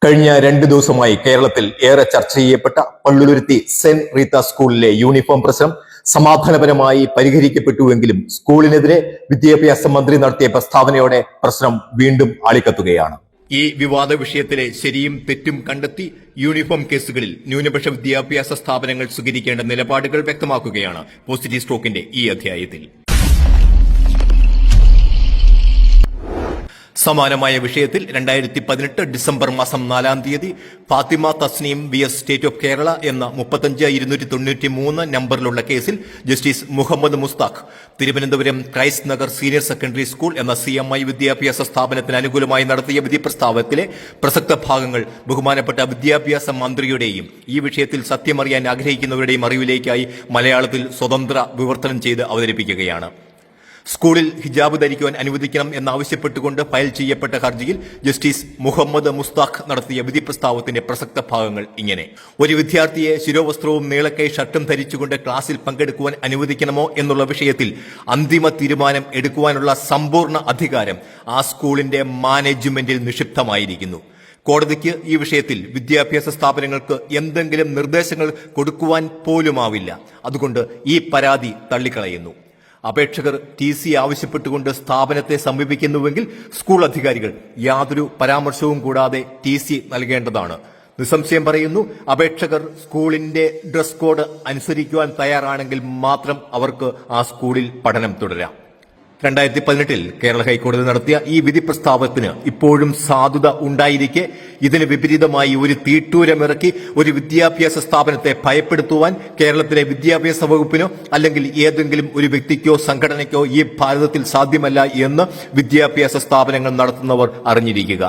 കഴിഞ്ഞ 2 ദിവസമായി കേരളത്തിൽ ഏറെ ചർച്ച ചെയ്യപ്പെട്ട പള്ളുരുത്തി സെന്റ് റീത്ത സ്കൂളിലെ യൂണിഫോം പ്രശ്നം സമാധാനപരമായി പരിഹരിക്കപ്പെട്ടുവെങ്കിലും സ്കൂളിനെതിരെ വിദ്യാഭ്യാസ മന്ത്രി നടത്തിയ പ്രസ്താവനയോടെ പ്രശ്നം വീണ്ടും ആളിക്കത്തുകയാണ്. ഈ വിവാദ വിഷയത്തിലെ ശരിയും തെറ്റും കണ്ടെത്തി യൂണിഫോം കേസുകളിൽ ന്യൂനപക്ഷ വിദ്യാഭ്യാസ സ്ഥാപനങ്ങൾ സ്വീകരിക്കേണ്ട നിലപാടുകൾ വ്യക്തമാക്കുകയാണ് പോസിറ്റീവ് സ്ട്രോക്കിന്റെ ഈ അധ്യായത്തിൽ. സമാനമായ വിഷയത്തിൽ 2018 ഡിസംബർ മാസം 4-ാം തീയതി Fathima Tasneem VS state of Kerala എന്ന 35-293 നമ്പറിലുള്ള കേസിൽ justice Muhammad Mushtaq Thiruvananthapuram Christ Nagar senior secondary school എന്ന CMI വിദ്യാഭ്യാസ സ്ഥാപനത്തിന് അനുകൂലമായി നടത്തിയ വിധി പ്രസ്താവത്തിലെ പ്രസക്ത ഭാഗങ്ങൾ ബഹുമാനപ്പെട്ട വിദ്യാഭ്യാസ മന്ത്രിയുടെയും ഈ വിഷയത്തിൽ സത്യമറിയാൻ ആഗ്രഹിക്കുന്നവരുടെയും അറിവിലേക്കായി മലയാളത്തിൽ സ്വതന്ത്ര വിവർത്തനം ചെയ്ത് അവതരിപ്പിക്കുകയാണ്. സ്കൂളിൽ ഹിജാബ് ധരിക്കുവാൻ അനുവദിക്കണം എന്നാവശ്യപ്പെട്ടുകൊണ്ട് ഫയൽ ചെയ്യപ്പെട്ട ഹർജിയിൽ ജസ്റ്റിസ് മുഹമ്മദ് മുസ്താഖ് നടത്തിയ വിധി പ്രസ്താവത്തിന്റെ പ്രസക്ത ഭാഗങ്ങൾ ഇങ്ങനെ: ഒരു വിദ്യാർത്ഥിയെ ശിരോവസ്ത്രവും നീളക്കൈ ഷർട്ടും ധരിച്ചുകൊണ്ട് ക്ലാസ്സിൽ പങ്കെടുക്കുവാൻ അനുവദിക്കണമോ എന്നുള്ള വിഷയത്തിൽ അന്തിമ തീരുമാനം എടുക്കുവാനുള്ള സമ്പൂർണ്ണ അധികാരം ആ സ്കൂളിന്റെ മാനേജ്മെന്റിൽ നിക്ഷിപ്തമായിരിക്കുന്നു. കോടതിക്ക് ഈ വിഷയത്തിൽ വിദ്യാഭ്യാസ സ്ഥാപനങ്ങൾക്ക് എന്തെങ്കിലും നിർദ്ദേശങ്ങൾ കൊടുക്കുവാൻ പോലുമാവില്ല. അതുകൊണ്ട് ഈ പരാതി തള്ളിക്കളയുന്നു. അപേക്ഷകർ TC ആവശ്യപ്പെട്ടുകൊണ്ട് സ്ഥാപനത്തെ സമീപിക്കുന്നുവെങ്കിൽ സ്കൂൾ അധികാരികൾ യാതൊരു പരാമർശവും കൂടാതെ TC നൽകേണ്ടതാണ്. നിസ്സംശയം പറയുന്നു, അപേക്ഷകർ സ്കൂളിന്റെ ഡ്രസ് കോഡ് അനുസരിക്കുവാൻ തയ്യാറാണെങ്കിൽ മാത്രം അവർക്ക് ആ സ്കൂളിൽ പഠനം തുടരാം. 2018 കേരള ഹൈക്കോടതി നടത്തിയ ഈ വിധി പ്രസ്താവത്തിന് ഇപ്പോഴും സാധുത ഉണ്ടായിരിക്കെ ഇതിന് വിപരീതമായി ഒരു തീട്ടൂരമിറക്കി ഒരു വിദ്യാഭ്യാസ സ്ഥാപനത്തെ ഭയപ്പെടുത്തുവാൻ കേരളത്തിലെ വിദ്യാഭ്യാസ വകുപ്പിനോ അല്ലെങ്കിൽ ഏതെങ്കിലും ഒരു വ്യക്തിക്കോ സംഘടനയ്ക്കോ ഈ ഭാരതത്തിൽ സാധ്യമല്ല എന്ന് വിദ്യാഭ്യാസ സ്ഥാപനങ്ങൾ നടത്തുന്നവർ അറിഞ്ഞിരിക്കുക.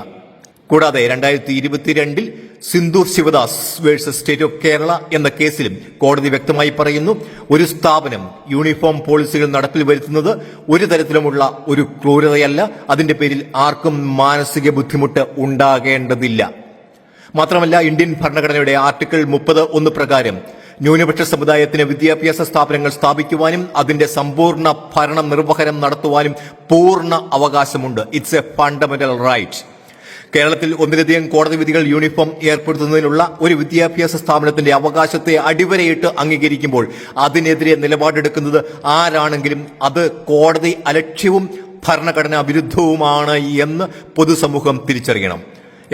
കൂടാതെ 2022 Sindhu Sivadas versus state of Kerala എന്ന കേസിലും കോടതി വ്യക്തമായി പറയുന്നു, ഒരു സ്ഥാപനം യൂണിഫോം പോളിസികൾ നടപ്പിൽ വരുത്തുന്നത് ഒരു തരത്തിലുമുള്ള ഒരു ക്രൂരതയല്ല. അതിന്റെ പേരിൽ ആർക്കും മാനസിക ബുദ്ധിമുട്ട് ഉണ്ടാകേണ്ടതില്ല. മാത്രമല്ല, ഇന്ത്യൻ ഭരണഘടനയുടെ ആർട്ടിക്കിൾ 30(1) പ്രകാരം ന്യൂനപക്ഷ സമുദായത്തിന് വിദ്യാഭ്യാസ സ്ഥാപനങ്ങൾ സ്ഥാപിക്കുവാനും അതിന്റെ സമ്പൂർണ്ണ ഭരണ നിർവഹണം നടത്തുവാനും പൂർണ്ണ അവകാശമുണ്ട്. It's a fundamental right. കേരളത്തിൽ ഒന്നിലധികം കോടതി വിധികൾ യൂണിഫോം ഏർപ്പെടുത്തുന്നതിനുള്ള ഒരു വിദ്യാഭ്യാസ സ്ഥാപനത്തിന്റെ അവകാശത്തെ അടിവരയിട്ട് അംഗീകരിക്കുമ്പോൾ അതിനെതിരെ നിലപാടെടുക്കുന്നത് ആരാണെങ്കിലും അത് കോടതി അലക്ഷ്യവും ഭരണഘടനാ വിരുദ്ധവുമാണ് എന്ന് പൊതുസമൂഹം തിരിച്ചറിയണം.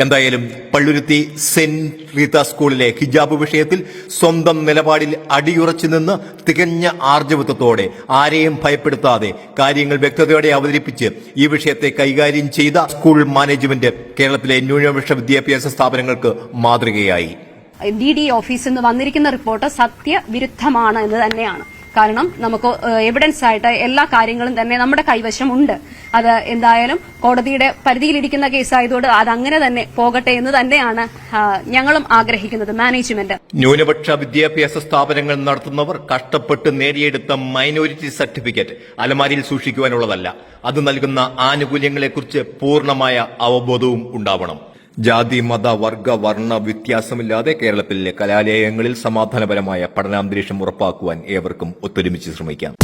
എന്തായാലും പള്ളുരുത്തി സെന്റ് റീത്ത സ്കൂളിലെ ഹിജാബ് വിഷയത്തിൽ സ്വന്തം നിലപാടിൽ അടിയുറച്ചു നിന്ന് തികഞ്ഞ ആർജവത്വത്തോടെ ആരെയും ഭയപ്പെടുത്താതെ കാര്യങ്ങൾ വ്യക്തതയോടെ അവതരിപ്പിച്ച് ഈ വിഷയത്തെ കൈകാര്യം ചെയ്ത സ്കൂൾ മാനേജ്മെന്റ് കേരളത്തിലെ ന്യൂനപക്ഷ വിദ്യാഭ്യാസ സ്ഥാപനങ്ങൾക്ക് മാതൃകയായി. DD ഓഫീസിൽ നിന്ന് വന്നിരിക്കുന്ന റിപ്പോർട്ട് സത്യവിരുദ്ധമാണ് എന്ന് തന്നെയാണ്. കാരണം നമുക്ക് എവിഡൻസ് ആയിട്ട് എല്ലാ കാര്യങ്ങളും തന്നെ നമ്മുടെ കൈവശം ഉണ്ട്. അത് എന്തായാലും കോടതിയുടെ പരിധിയിലിരിക്കുന്ന കേസായതുകൊണ്ട് അതങ്ങനെ തന്നെ പോകട്ടെ എന്ന് തന്നെയാണ് ഞങ്ങളും ആഗ്രഹിക്കുന്നത്. മാനേജ്മെന്റ് ന്യൂനപക്ഷ വിദ്യാഭ്യാസ സ്ഥാപനങ്ങൾ നടത്തുന്നവർ കഷ്ടപ്പെട്ട് നേടിയെടുത്ത മൈനോറിറ്റി സർട്ടിഫിക്കറ്റ് അലമാരിയിൽ സൂക്ഷിക്കുവാനുള്ളതല്ല. അത് നൽകുന്ന ആനുകൂല്യങ്ങളെക്കുറിച്ച് പൂർണ്ണമായ അവബോധവും ഉണ്ടാവണം. ജാതി മത വർഗ വർണ്ണ വ്യത്യാസമില്ലാതെ കേരളത്തിലെ കലാലയങ്ങളിൽ സമാധാനപരമായ പഠനാന്തരീക്ഷം ഉറപ്പാക്കുവാൻ ഏവർക്കും ഒത്തൊരുമിച്ച് ശ്രമിക്കാം.